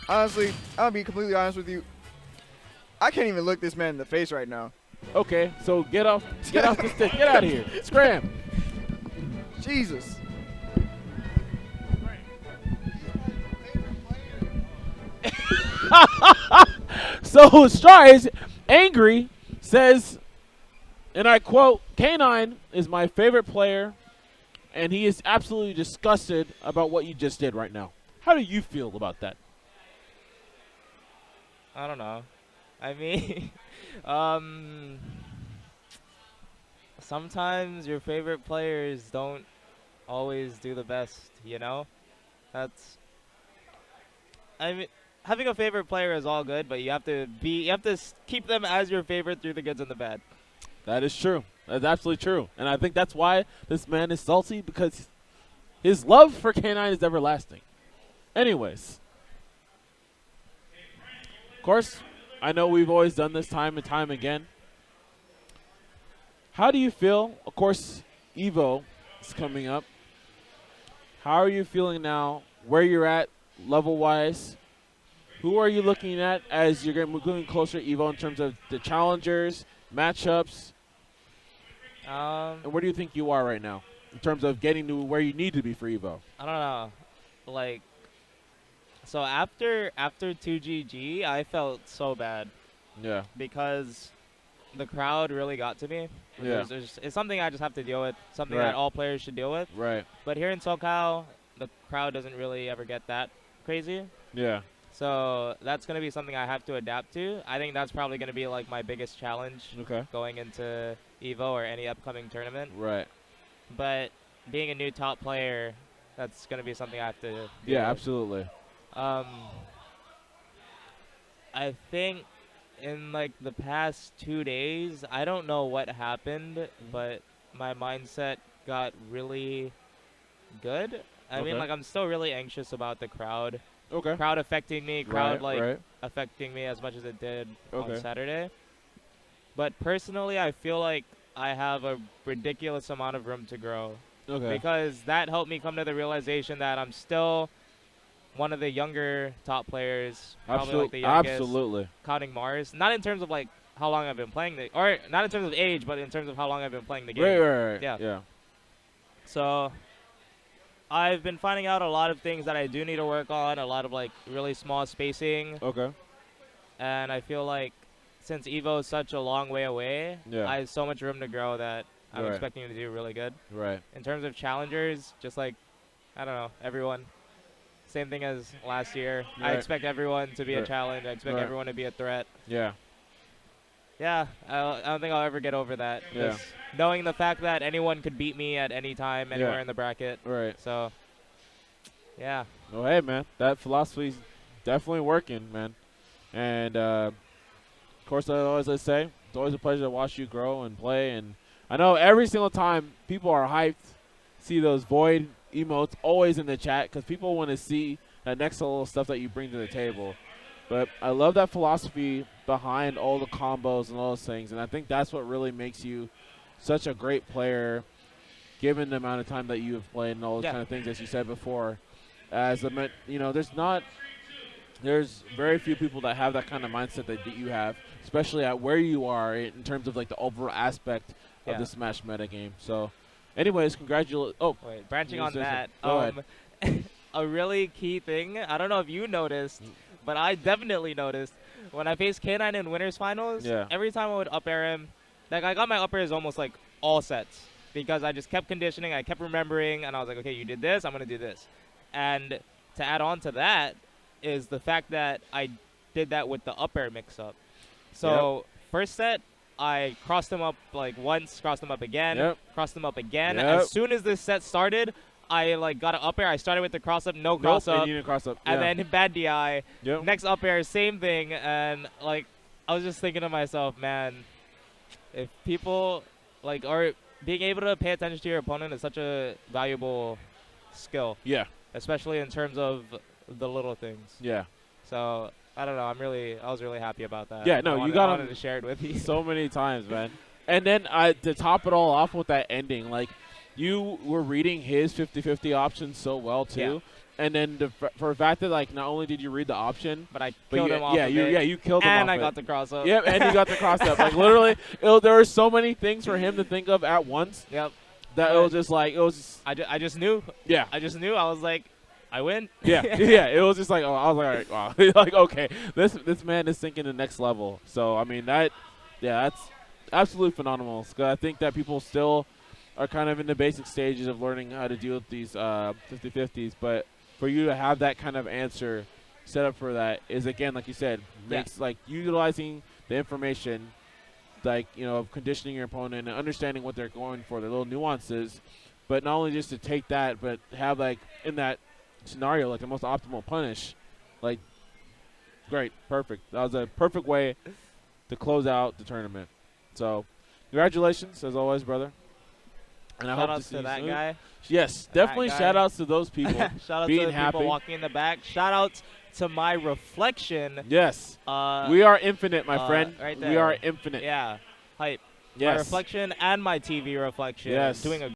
Honestly, I'll be completely honest with you. I can't even look this man in the face right now. Okay, so get off the stick. Get out of here. Scram. Jesus. So Strides, angry, says, and I quote, K9 is my favorite player, and he is absolutely disgusted about what you just did right now. How do you feel about that? I don't know. I mean, um, sometimes your favorite players don't always do the best, you know? That's I mean, having a favorite player is all good, but you have to keep them as your favorite through the goods and the bad. That is true. That's absolutely true. And I think that's why this man is salty, because his love for K9 is everlasting. Anyways. Of course, I know we've always done this time and time again. How do you feel? Of course, Evo is coming up. How are you feeling now? Where you're at level-wise? Who are you looking at as you're moving closer to Evo in terms of the challengers, matchups? And where do you think you are right now in terms of getting to where you need to be for Evo? I don't know. Like, so after 2GG, I felt so bad Yeah. because the crowd really got to me. Yeah. It's something I just have to deal with, something Right. that all players should deal with. Right. But here in SoCal, the crowd doesn't really ever get that crazy. Yeah. So that's going to be something I have to adapt to. I think that's probably going to be like my biggest challenge Okay. going into Evo or any upcoming tournament. Right. But being a new top player, that's going to be something I have to deal Yeah, with. absolutely. I think in like the past 2 days, I don't know what happened, but my mindset got really good. I mean, Okay. like, I'm still really anxious about the crowd. Okay. Crowd affecting me, crowd Right. affecting me as much as it did Okay. on Saturday. But personally, I feel like I have a ridiculous amount of room to grow Okay. because that helped me come to the realization that I'm still one of the younger top players, probably like the youngest, Absolutely. counting Mars. Not in terms of like how long I've been playing or not in terms of age, but in terms of how long I've been playing the game. Right. Yeah. Yeah. So I've been finding out a lot of things that I do need to work on, a lot of like really small spacing, Okay. and I feel like since Evo is such a long way away, Yeah. I have so much room to grow that I'm Right. expecting to do really good. Right. In terms of challengers, just like, I don't know, everyone. Same thing as last year. I Right. expect everyone to be a Right. challenge. I expect Right. everyone to be a threat. Yeah. Yeah, I don't think I'll ever get over that. Yeah. Just knowing the fact that anyone could beat me at any time, anywhere Yeah. in the bracket. Right. So, yeah. Well, hey, man, that philosophy's definitely working, man. And of course, as I say, it's always a pleasure to watch you grow and play. And I know every single time people are hyped, see those VoiD emotes always in the chat because people want to see that next level stuff that you bring to the table. But I love that philosophy behind all the combos and all those things, and I think that's what really makes you such a great player, given the amount of time that you have played and all those kind of things, as you said before. As there's very few people that have that kind of mindset that you have, especially at where you are in terms of like the overall aspect of the Smash metagame. So, anyways, congratulations. Oh, wait, branching on that. Go ahead. A really key thing. I don't know if you noticed, but I definitely noticed when I faced K9 in winners finals. Yeah. Every time I would up air him, like I got my up airs almost like all sets because I just kept conditioning. I kept remembering, and I was like, okay, you did this, I'm gonna do this. And to add on to that is the fact that I did that with the up air mix-up. So first set, I crossed them up like once, crossed them up again, crossed them up again. As soon as this set started, I like got an up air. I started with the cross up, no cross up, and you didn't cross up. and then bad DI. Yep. Next up air, same thing. And like, I was just thinking to myself, man, if people like are being able to pay attention to your opponent is such a valuable skill. Yeah. Especially in terms of the little things. Yeah. So I don't know. I was really happy about that. Yeah, no, I wanted to share it with you so many times, man. And then to top it all off with that ending, like you were reading his 50-50 options so well too. And then for a fact that like not only did you read the option, But I but killed you, him off. yeah, of you it, yeah you killed him and off I it. got the cross up. Yep, and you got the cross up. Like literally, there were so many things for him to think of at once Yep. that it was just like it was. I just knew. Yeah. I just knew. I was like, I win. Yeah, yeah. It was just like, oh, I was like, all right, wow. Like, okay, this man is thinking the next level. So I mean that's absolutely phenomenal. 'Cause I think that people still are kind of in the basic stages of learning how to deal with these 50-50s. But for you to have that kind of answer set up for that is, again, like you said, makes like utilizing the information, like, you know, of conditioning your opponent and understanding what they're going for, their little nuances. But not only just to take that, but have like in that scenario, like the most optimal punish. Like, great, perfect. That was a perfect way to close out the tournament. So, congratulations, as always, brother. And I Shout hope outs see to you that soon. guy. Yes, definitely guy. shout outs to those people. Shout out being to the happy. people walking in the back. Shout outs to my reflection. Yes. We are infinite, my friend. Right We there. are infinite. Yeah. Hype. Yes. My reflection and my TV reflection. Yes. Doing a